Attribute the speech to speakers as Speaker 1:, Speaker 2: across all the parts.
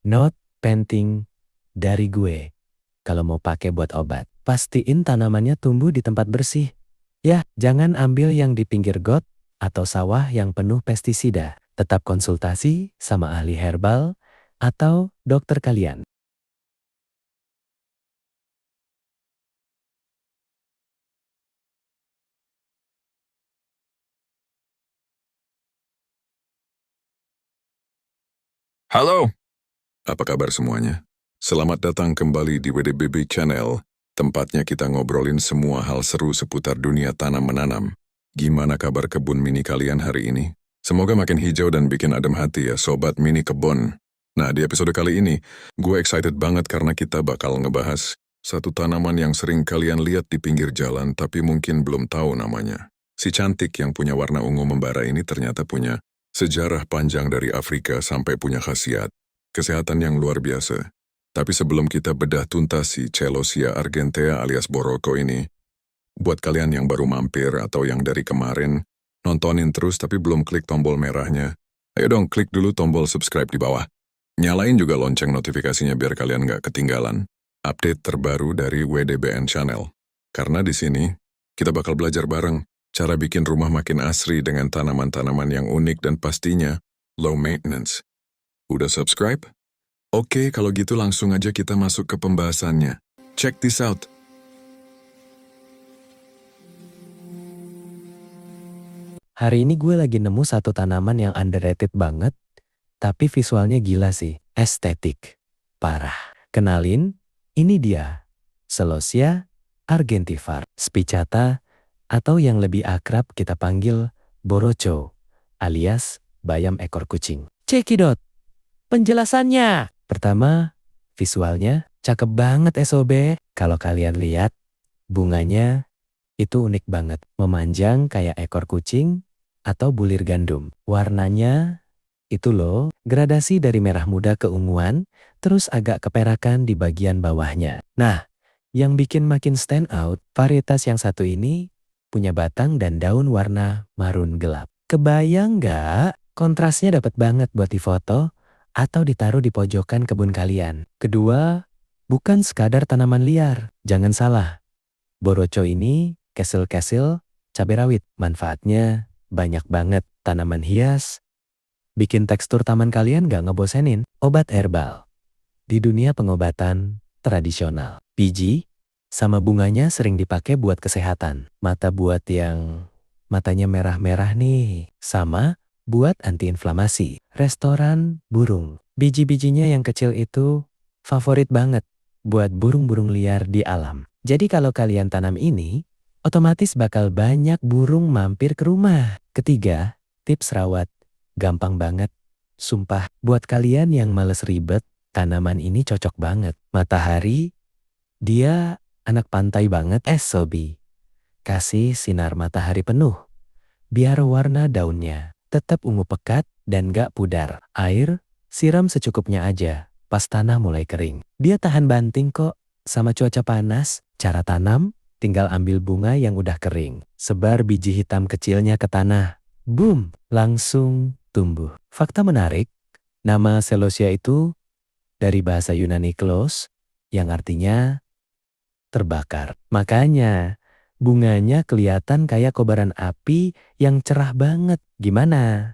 Speaker 1: Note penting dari gue. Kalau mau pakai buat obat, pastiin tanamannya tumbuh di tempat bersih. Ya, jangan ambil yang di pinggir got atau sawah yang penuh pestisida. Tetap konsultasi sama ahli herbal atau dokter kalian.
Speaker 2: Halo, apa kabar semuanya? Selamat datang kembali di WDBB Channel, tempatnya kita ngobrolin semua hal seru seputar dunia tanam-menanam. Gimana kabar kebun mini kalian hari ini? Semoga makin hijau dan bikin adem hati ya, sobat mini kebun. Nah, di episode kali ini, gue excited banget karena kita bakal ngebahas satu tanaman yang sering kalian lihat di pinggir jalan tapi mungkin belum tahu namanya. Si cantik yang punya warna ungu membara ini ternyata punya sejarah panjang dari Afrika sampai punya khasiat kesehatan yang luar biasa. Tapi sebelum kita bedah tuntas si Celosia argentea alias Boroko ini, buat kalian yang baru mampir atau yang dari kemarin, nontonin terus tapi belum klik tombol merahnya, ayo dong klik dulu tombol subscribe di bawah. Nyalain juga lonceng notifikasinya biar kalian nggak ketinggalan update terbaru dari WDBN Channel. Karena di sini, kita bakal belajar bareng cara bikin rumah makin asri dengan tanaman-tanaman yang unik dan pastinya low maintenance. Udah subscribe? Oke, kalau gitu langsung aja kita masuk ke pembahasannya. Check this out.
Speaker 1: Hari ini gue lagi nemu satu tanaman yang underrated banget, tapi visualnya gila sih, estetik. Parah. Kenalin, ini dia, Celosia argentifar, spicata, atau yang lebih akrab kita panggil Borocho, alias bayam ekor kucing. Cekidot, penjelasannya. Pertama, visualnya cakep banget SOB. Kalau kalian lihat, bunganya itu unik banget. Memanjang kayak ekor kucing atau bulir gandum. Warnanya itu loh, gradasi dari merah muda ke unguan, terus agak keperakan di bagian bawahnya. Nah, yang bikin makin stand out, varietas yang satu ini punya batang dan daun warna marun gelap. Kebayang nggak? Kontrasnya dapat banget buat difoto atau ditaruh di pojokan kebun kalian. Kedua, bukan sekadar tanaman liar. Jangan salah, Borocho ini kesil-kesil cabai rawit. Manfaatnya banyak banget. Tanaman hias, bikin tekstur taman kalian nggak ngebosenin. Obat herbal. Di dunia pengobatan tradisional, biji sama bunganya sering dipakai buat kesehatan. Mata buat yang matanya merah-merah nih. Sama buat antiinflamasi. Restoran burung. Biji-bijinya yang kecil itu favorit banget buat burung-burung liar di alam. Jadi kalau kalian tanam ini, otomatis bakal banyak burung mampir ke rumah. Ketiga, tips rawat. Gampang banget. Sumpah, buat kalian yang males ribet, tanaman ini cocok banget. Matahari, dia anak pantai banget SOB. Kasih sinar matahari penuh. Biar warna daunnya tetap ungu pekat dan gak pudar. Air, siram secukupnya aja pas tanah mulai kering. Dia tahan banting kok sama cuaca panas. Cara tanam, tinggal ambil bunga yang udah kering. Sebar biji hitam kecilnya ke tanah. Boom, langsung tumbuh. Fakta menarik, nama Celosia itu dari bahasa Yunani klos, yang artinya terbakar. Makanya bunganya kelihatan kayak kobaran api yang cerah banget. Gimana?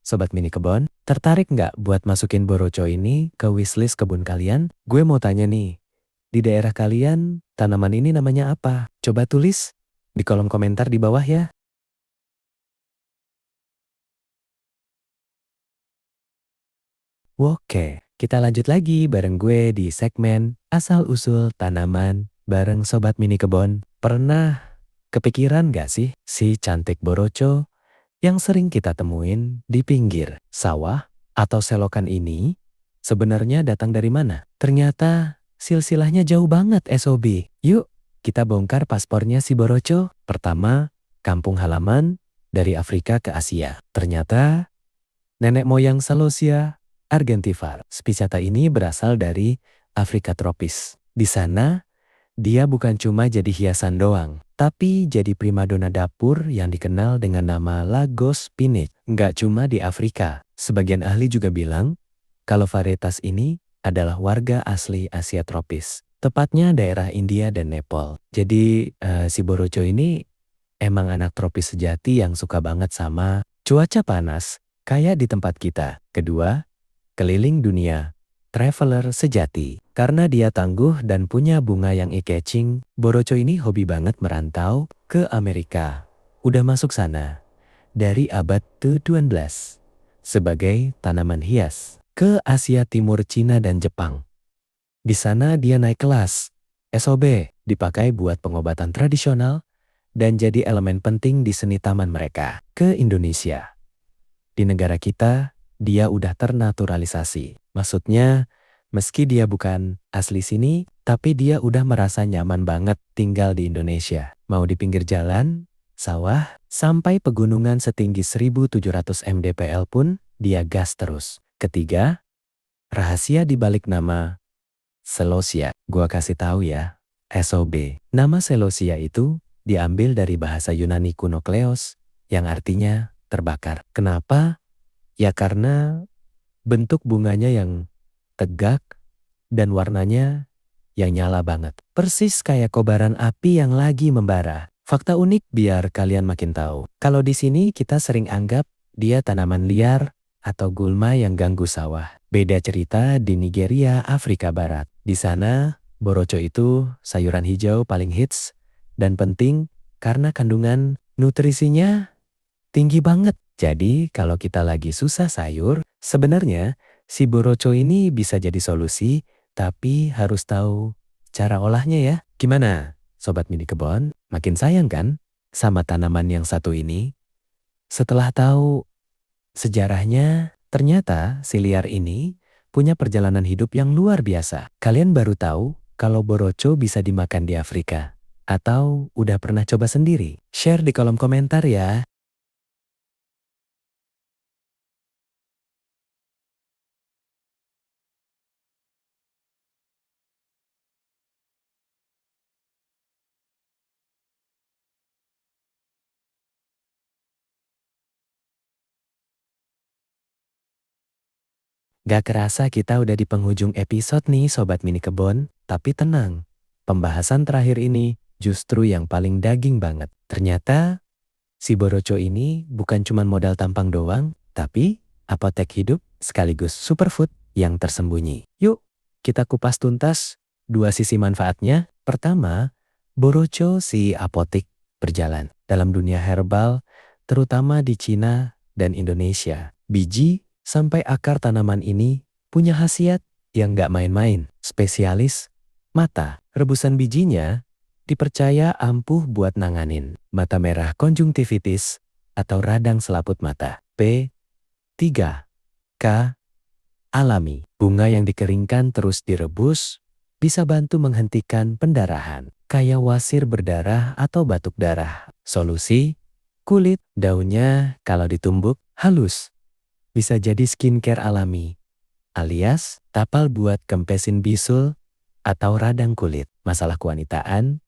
Speaker 1: Sobat mini kebun, tertarik nggak buat masukin Borocho ini ke wishlist kebun kalian? Gue mau tanya nih, di daerah kalian tanaman ini namanya apa? Coba tulis di kolom komentar di bawah ya. Oke, kita lanjut lagi bareng gue di segmen Asal-Usul Tanaman bareng Sobat Mini Kebon. Pernah kepikiran gak sih si cantik Borocho yang sering kita temuin di pinggir sawah atau selokan ini sebenarnya datang dari mana? Ternyata silsilahnya jauh banget SOB. Yuk, kita bongkar paspornya si Borocho. Pertama, kampung halaman dari Afrika ke Asia. Ternyata nenek moyang Celosia argentifar, spicata ini berasal dari Afrika tropis. Di sana, dia bukan cuma jadi hiasan doang, tapi jadi primadona dapur yang dikenal dengan nama Lagos spinach. Nggak cuma di Afrika, sebagian ahli juga bilang kalau varietas ini adalah warga asli Asia tropis. Tepatnya daerah India dan Nepal. Jadi si Borocho ini emang anak tropis sejati yang suka banget sama cuaca panas, kayak di tempat kita. Kedua, keliling dunia, traveler sejati. Karena dia tangguh dan punya bunga yang eye-catching, Borocho ini hobi banget merantau ke Amerika. Udah masuk sana dari abad ke-19 sebagai tanaman hias. Ke Asia Timur, Cina, dan Jepang. Di sana dia naik kelas. SOB dipakai buat pengobatan tradisional dan jadi elemen penting di seni taman mereka. Ke Indonesia. Di negara kita, dia udah ternaturalisasi. Maksudnya, meski dia bukan asli sini, tapi dia udah merasa nyaman banget tinggal di Indonesia. Mau di pinggir jalan, sawah, sampai pegunungan setinggi 1700 mdpl pun dia gas terus. Ketiga, rahasia di balik nama Celosia. Gua kasih tahu ya, SOB. Nama Celosia itu diambil dari bahasa Yunani kuno kleos, yang artinya terbakar. Kenapa? Ya karena bentuk bunganya yang tegak dan warnanya yang nyala banget. Persis kayak kobaran api yang lagi membara. Fakta unik biar kalian makin tahu. Kalau di sini kita sering anggap dia tanaman liar atau gulma yang ganggu sawah. Beda cerita di Nigeria, Afrika Barat. Di sana, Borocho itu sayuran hijau paling hits dan penting karena kandungan nutrisinya tinggi banget. Jadi kalau kita lagi susah sayur, sebenarnya si Borocho ini bisa jadi solusi, tapi harus tahu cara olahnya ya. Gimana, Sobat Mini Kebon? Makin sayang kan sama tanaman yang satu ini? Setelah tahu sejarahnya, ternyata si liar ini punya perjalanan hidup yang luar biasa. Kalian baru tahu kalau Borocho bisa dimakan di Afrika? Atau udah pernah coba sendiri? Share di kolom komentar ya. Gak kerasa kita udah di penghujung episode nih Sobat Mini Kebon, tapi tenang. Pembahasan terakhir ini justru yang paling daging banget. Ternyata si Borocho ini bukan cuma modal tampang doang, tapi apotek hidup sekaligus superfood yang tersembunyi. Yuk, kita kupas tuntas dua sisi manfaatnya. Pertama, Borocho si apotek berjalan dalam dunia herbal, terutama di Cina dan Indonesia. Biji sampai akar tanaman ini punya khasiat yang gak main-main. Spesialis mata, rebusan bijinya dipercaya ampuh buat nanganin mata merah konjungtivitis atau radang selaput mata. P3K alami, bunga yang dikeringkan terus direbus bisa bantu menghentikan pendarahan, kayak wasir berdarah atau batuk darah. Solusi, kulit, daunnya kalau ditumbuk halus bisa jadi skincare alami, alias tapal buat kempesin bisul atau radang kulit, masalah kewanitaan,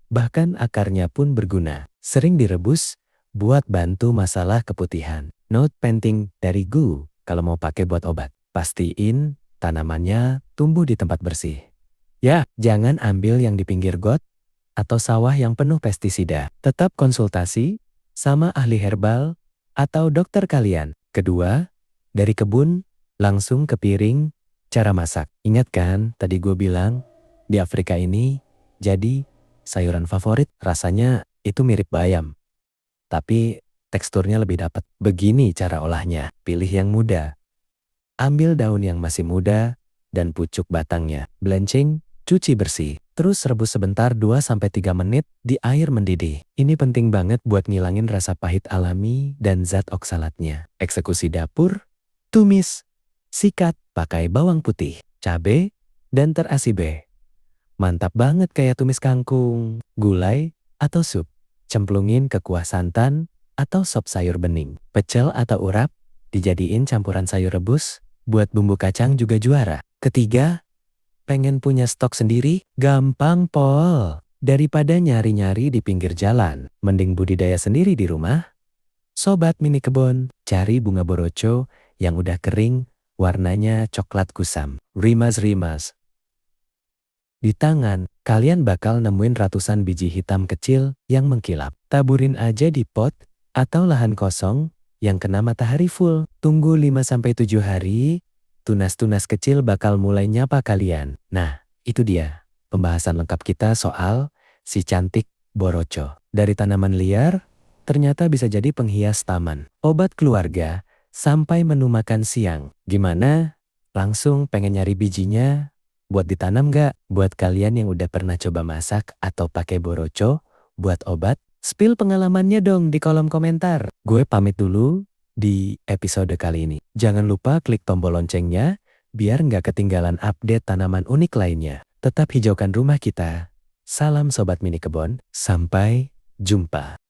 Speaker 1: bahkan akarnya pun berguna. Sering direbus buat bantu masalah keputihan. Note penting dari Gu kalau mau pakai buat obat. Pastiin tanamannya tumbuh di tempat bersih. Ya, jangan ambil yang di pinggir got atau sawah yang penuh pestisida. Tetap konsultasi sama ahli herbal atau dokter kalian. Kedua, dari kebun langsung ke piring, cara masak. Ingat kan tadi gue bilang di Afrika ini jadi sayuran favorit rasanya itu mirip bayam. Tapi teksturnya lebih dapat. Begini cara olahnya. Pilih yang muda. Ambil daun yang masih muda dan pucuk batangnya. Blanching, cuci bersih. Terus rebus sebentar 2-3 menit di air mendidih. Ini penting banget buat ngilangin rasa pahit alami dan zat oksalatnya. Eksekusi dapur, tumis, sikat, pakai bawang putih, cabe, dan terasibe. Mantap banget kayak tumis kangkung, gulai, atau sup. Cemplungin ke kuah santan atau sop sayur bening. Pecel atau urap, dijadiin campuran sayur rebus, buat bumbu kacang juga juara. Ketiga, pengen punya stok sendiri? Gampang pol. Daripada nyari-nyari di pinggir jalan, mending budidaya sendiri di rumah. Sobat Mini Kebon, cari bunga Borocho yang udah kering Warnanya coklat kusam, rimas-rimas. Di tangan, kalian bakal nemuin ratusan biji hitam kecil yang mengkilap. Taburin aja di pot atau lahan kosong yang kena matahari full. Tunggu 5-7 hari, tunas-tunas kecil bakal mulai nyapa kalian. Nah, itu dia pembahasan lengkap kita soal si cantik boroco. Dari tanaman liar, ternyata bisa jadi penghias taman. Obat keluarga, sampai menu makan siang. Gimana? Langsung pengen nyari bijinya? Buat ditanam gak? Buat kalian yang udah pernah coba masak atau pakai boroco buat obat, spill pengalamannya dong di kolom komentar. Gue pamit dulu di episode kali ini. Jangan lupa klik tombol loncengnya biar nggak ketinggalan update tanaman unik lainnya. Tetap hijaukan rumah kita. Salam Sobat Mini Kebon, sampai jumpa.